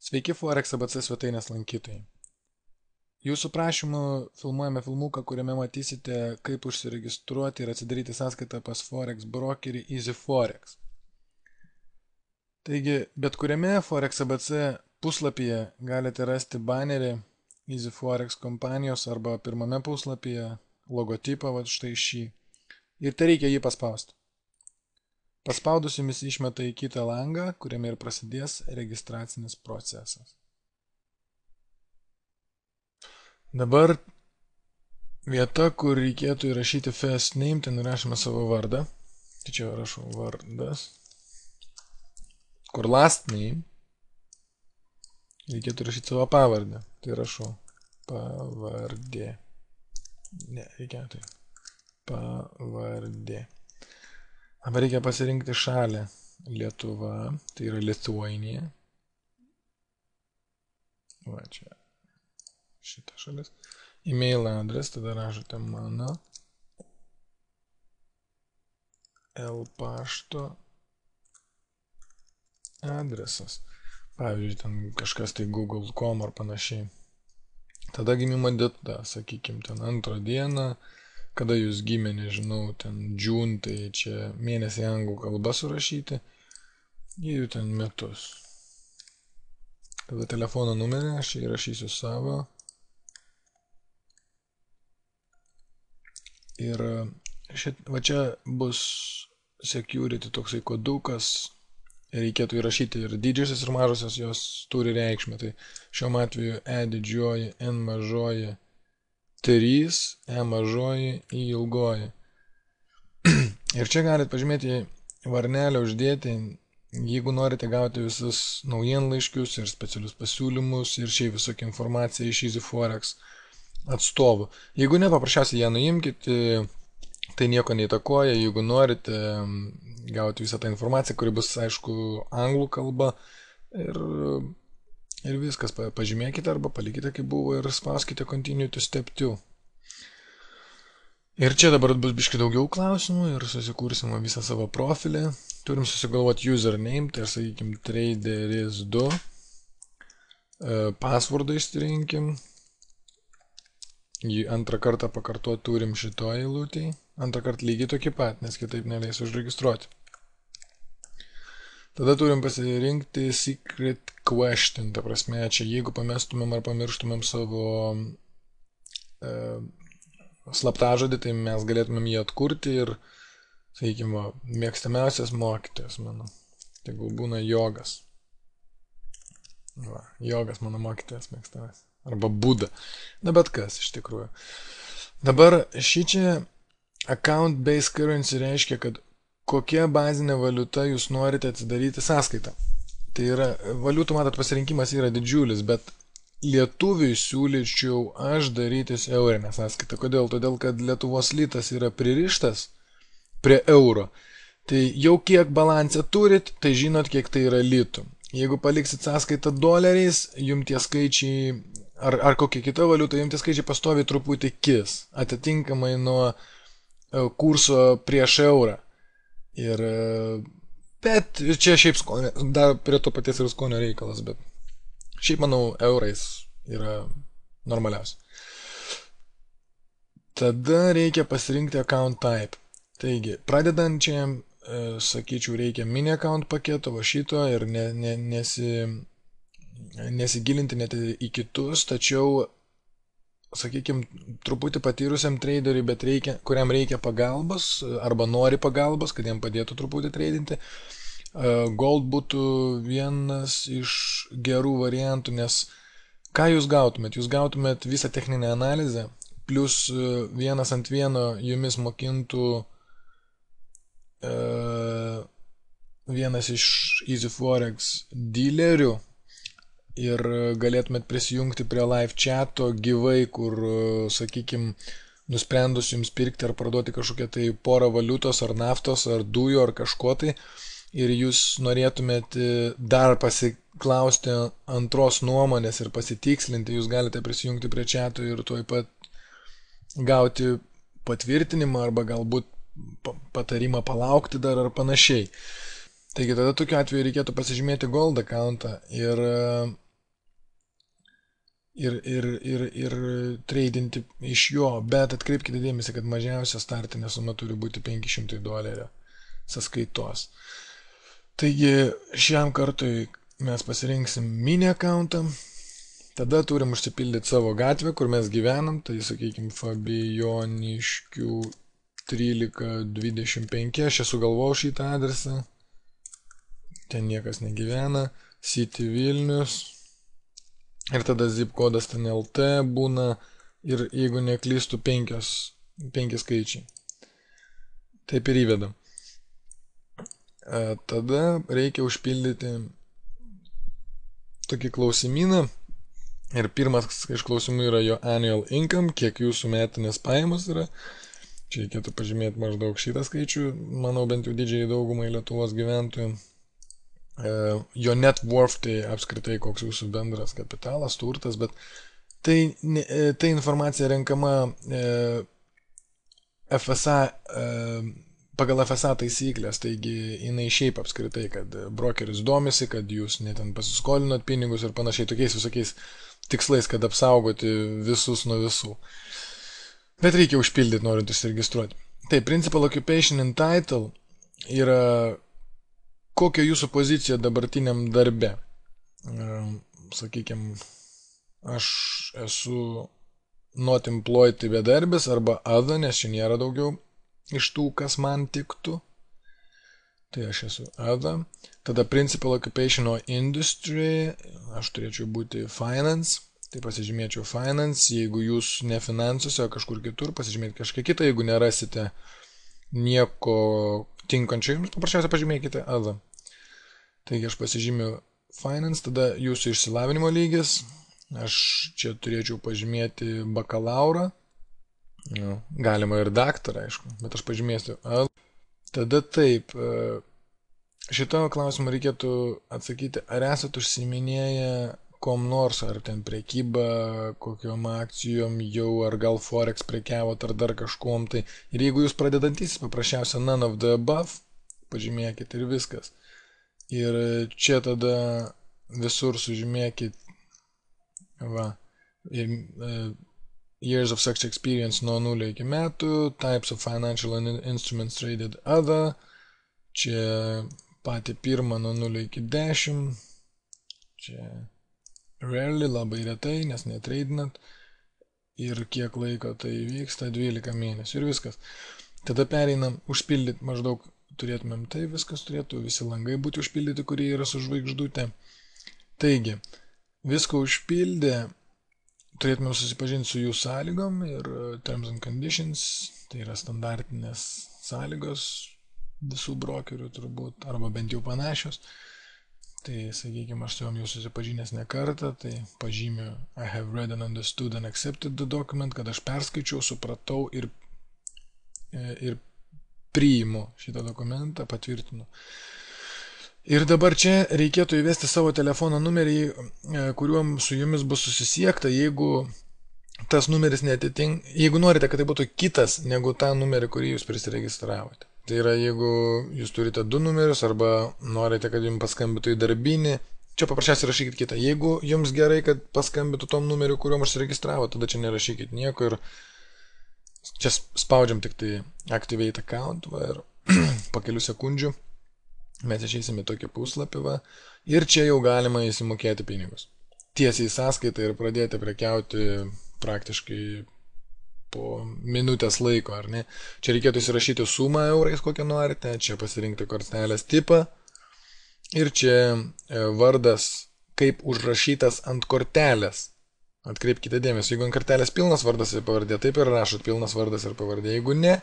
Sveiki Forex ABC svetainės lankytojai. Jūsų prašymu filmuojame filmuką, kuriame matysite, kaip užsiregistruoti ir atsidaryti sąskaitą pas Forex brokerį EasyForex. Taigi, bet kuriame Forex ABC puslapyje galite rasti banerį EasyForex kompanijos arba pirmame puslapyje logotipą, va štai šį. Ir tai reikia jį paspausti. Paspaudus jumis išmeta į kitą langą, kuriame ir prasidės registracinis procesas. Dabar vieta, kur reikėtų įrašyti first name, ten įrašome savo vardą. Tai čia rašau vardas. Kur last name, reikėtų įrašyti savo pavardę. Tai rašau pavardė. Ne, reikėtų. Pavardė. Dabar reikia pasirinkti šalį. Lietuva, tai yra Lithuania. Va čia. Šita šalis. E-mail adres, tada rašote mano. L pašto adresas. Pavyzdžiui, ten kažkas tai google.com ar panašiai. Tada gimimo data, sakykime, ten 2 dieną. Kada jūs gimė, nežinau, ten June, tai čia mėnesį anglų kalba surašyti. Ir ten metus. Tada telefono numerį, aš čia įrašysiu savo. Ir va čia bus security toksai kodukas. Reikėtų įrašyti ir didžiosios ir mažosios, jos turi reikšmę. Tai šiuo atveju E didžioji, N mažoji, 3, E mažoji, I ilgoji. Ir čia galite pažymėti varnelę uždėti, jeigu norite gauti visus naujienlaiškius ir specialius pasiūlymus ir šiaip visokią informaciją iš EasyForex atstovų. Jeigu ne, paprasčiausiai ją nuimkite, tai nieko neįtakoja. Jeigu norite gauti visą tą informaciją, kuri bus, aišku, anglų kalba, ir viskas, pažymėkite arba palikite kaip buvo ir spauskite continue to step 2. Ir čia dabar bus biškai daugiau klausimų ir susikursim visą savo profilį. Turim susigalvoti username, tai sakykime traderis2. Passwordą išsirinkim. Jį antrą kartą pakartoti turim šitoj eilutėj. Antrą kartą lygiai tokį pat, nes kitaip neleis užregistruoti. Tada turim pasirinkti secret question, ta prasme, čia jeigu pamestumėm ar pamirštumėm savo slaptažodį, tai mes galėtumėm jį atkurti ir, sakykime, mėgstamiausias mokytojas mano. Tegul būna Jogas. Va, Jogas mano mokytojas mėgstamas. Arba Buda. Na, bet kas iš tikrųjų. Dabar šį čia account-based currency reiškia, kad kokia bazinė valiuta jūs norite atsidaryti sąskaitą. Tai yra, valiutų, matot, pasirinkimas yra didžiulis, bet lietuviui siūlyčiau aš darytis eurinę sąskaitą. Kodėl? Todėl, kad Lietuvos litas yra pririštas prie euro. Tai jau kiek balansę turit, tai žinot, kiek tai yra litų. Jeigu paliksit sąskaitą doleriais, jums tie skaičiai, ar kokia kita valiuta, jums tie skaičiai pastovi truputį kis, atitinkamai nuo kurso prieš eurą. Bet čia šiaip skonio, dar prie to paties ir skonio reikalas, bet šiaip manau eurais yra normaliausia. Tada reikia pasirinkti account type. Taigi, pradedančiam, sakyčiau, reikia mini account paketo, va šito ir nesigilinti net į kitus, tačiau sakykime, truputį patyrusiam traderiui, bet kuriam reikia pagalbos arba nori pagalbos, kad jam padėtų truputį tradinti. Gold būtų vienas iš gerų variantų, nes ką jūs gautumėt? Jūs gautumėt visą techninę analizę, plus 1:1 jumis mokintų vienas iš EasyForex dilerių. Ir galėtumėt prisijungti prie live chato gyvai, kur, sakykime, nusprendus jums pirkti ar parduoti kažkokią tai porą valiutos ar naftos ar dujų ar kažko tai, ir jūs norėtumėt dar pasiklausti antros nuomonės ir pasitikslinti, jūs galite prisijungti prie chato ir tuoj pat gauti patvirtinimą arba galbūt patarimą palaukti dar ar panašiai. Taigi tada tokiu atveju reikėtų pasižymėti Gold accountą ir ir tradinti iš jo, bet atkreipkite dėmesį, kad mažiausia startinė suma turi būti $500 sąskaitos. Taigi šiam kartui mes pasirinksim mini accountą, tada turim užsipildyti savo gatvę, kur mes gyvenam, tai sakykime Fabijoniškių 1325, aš sugalvojau šitą adresą, ten niekas negyvena, City Vilnius, ir tada zip kodas ten LT būna, ir jeigu neklystu 5 skaičiai. Taip ir įvedam. Tada reikia užpildyti tokį klausimyną, ir pirmas iš klausimų yra jo annual income, kiek jūsų metinės pajamos yra. Čia reikėtų pažymėti maždaug šitą skaičių, manau bent jau didžiai daugumai Lietuvos gyventojų. Jo net worth, tai apskritai koks jūsų bendras kapitalas, turtas, bet tai informacija renkama FSA, pagal FSA taisyklės, taigi jinai šiaip apskritai, kad brokeris domisi, kad jūs netin pasiskolinot pinigus ir panašiai, tokiais visokiais tikslais, kad apsaugoti visus nuo visų. Bet reikia užpildyti, norint užsiregistruoti. Tai principal occupation and title yra kokia jūsų pozicija dabartiniam darbe. Sakykime, aš esu not employed bedarbis arba other, nes čia nėra daugiau iš tų, kas man tiktų. Tai aš esu other. Tada principal occupation or industry, aš turėčiau būti finance. Tai pasižymėčiau finance, jeigu jūs ne finansuose, o kažkur kitur, pasižymėti kažką kitą, jeigu nerasite nieko tinkančio, jums paprasčiausiai pažymėkite other. Taigi aš pasižymiu finance, tada jūsų išsilavinimo lygis, aš čia turėčiau pažymėti bakalaurą, galima ir daktarą, aišku, bet aš pažymėsiu other. Tada taip, šito klausimą reikėtų atsakyti, ar esat užsiminėję kom nors, ar ten prekyba, kokiom akcijom jau, ar gal forex prekiavot, ar dar kažkuom tai. Ir jeigu jūs pradedantysis, paprasčiausia none of the above, pažymėkit ir viskas. Ir čia tada visur sužymėkit, years of such experience nuo 0 iki metų, types of financial instruments traded other, čia patį pirmą nuo 0 iki 10, čia rarely, labai retai, nes netradinat, ir kiek laiko tai vyksta, 12 mėnesių ir viskas. Tada pereinam, užpildyti maždaug turėtumėm, tai viskas turėtų, visi langai būti užpildyti, kurie yra su žvaigždute. Taigi, viską užpildę, turėtumėm susipažinti su jų sąlygom ir terms and conditions, tai yra standartinės sąlygos visų brokerių turbūt, arba bent jau panašios. Tai, sakykime, aš su jom jau susipažinęs ne kartą, tai pažymiu I have read and understood and accepted the document, kad aš perskaičiau, supratau ir priimu šitą dokumentą, patvirtinu. Ir dabar čia reikėtų įvesti savo telefono numerį, kuriuom su jumis bus susisiekta, jeigu tas numeris netitinka, jeigu norite, kad tai būtų kitas negu tą numerį, kurį jūs prisiregistravote. Tai yra, jeigu jūs turite 2 numerius arba norite, kad jums paskambintų į darbinį, čia paprasčiausiai rašykit kitą. Jeigu jums gerai, kad paskambintų tom numeriu, kuriuom užsiregistravo, tada čia nerašykit nieko ir čia spaudžiam tik tai activate account ir po kelių sekundžių mes išeisime tokį puslapį ir čia jau galima įsimokėti pinigus. Tiesiai į sąskaitą ir pradėti prekiauti praktiškai po minutės laiko, ar ne? Čia reikėtų įsirašyti sumą eurais, kokią norite, čia pasirinkti kortelės tipą ir čia vardas kaip užrašytas ant kortelės. Atkreipkite dėmesį, jeigu ant kortelės pilnas vardas ir pavardė, taip ir rašot pilnas vardas ir pavardė. Jeigu ne,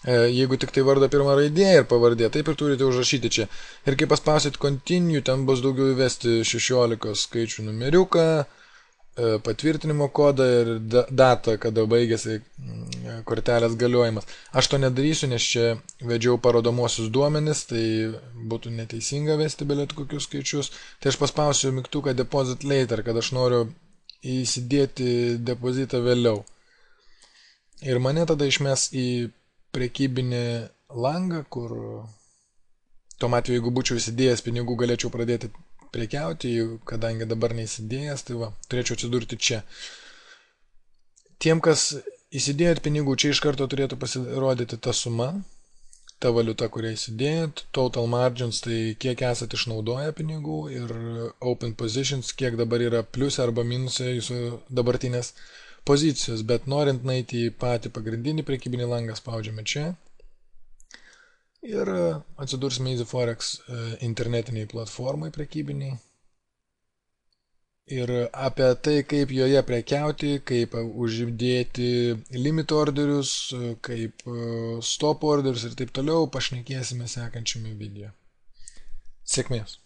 jeigu tik tai vardo pirma raidė ir pavardė, taip ir turite užrašyti čia. Ir kai paspausit continue, ten bus daugiau įvesti 16 skaičių numeriuką, patvirtinimo kodą ir datą, kada baigėsi kortelės galiojimas. Aš to nedarysiu, nes čia vedžiau parodomosius duomenis, tai būtų neteisinga vesti belet kokius skaičius. Tai aš paspausiu mygtuką deposit later, kad aš noriu įsidėti depozitą vėliau. Ir mane tada išmes į prekybinį langą, kur tuo atveju, jeigu būčiau įsidėjęs pinigų, galėčiau pradėti prekiauti, kadangi dabar neįsidėjęs, tai va, turėčiau atsidurti čia. Tiem, kas įsidėjot pinigų, čia iš karto turėtų pasirodyti ta suma, ta valiuta, kurią įsidėjot, total margins, tai kiek esat išnaudoję pinigų ir open positions, kiek dabar yra pliusė arba minusė jūsų dabartinės pozicijos, bet norint nueiti į patį pagrindinį prekybinį langą, spaudžiame čia ir atsidursime Easy Forex internetiniai platformai prekybiniai. Ir apie tai, kaip joje prekiauti, kaip uždėti limit orderius, kaip stop orderius ir taip toliau, pašnekėsime sekančiame video. Sėkmės!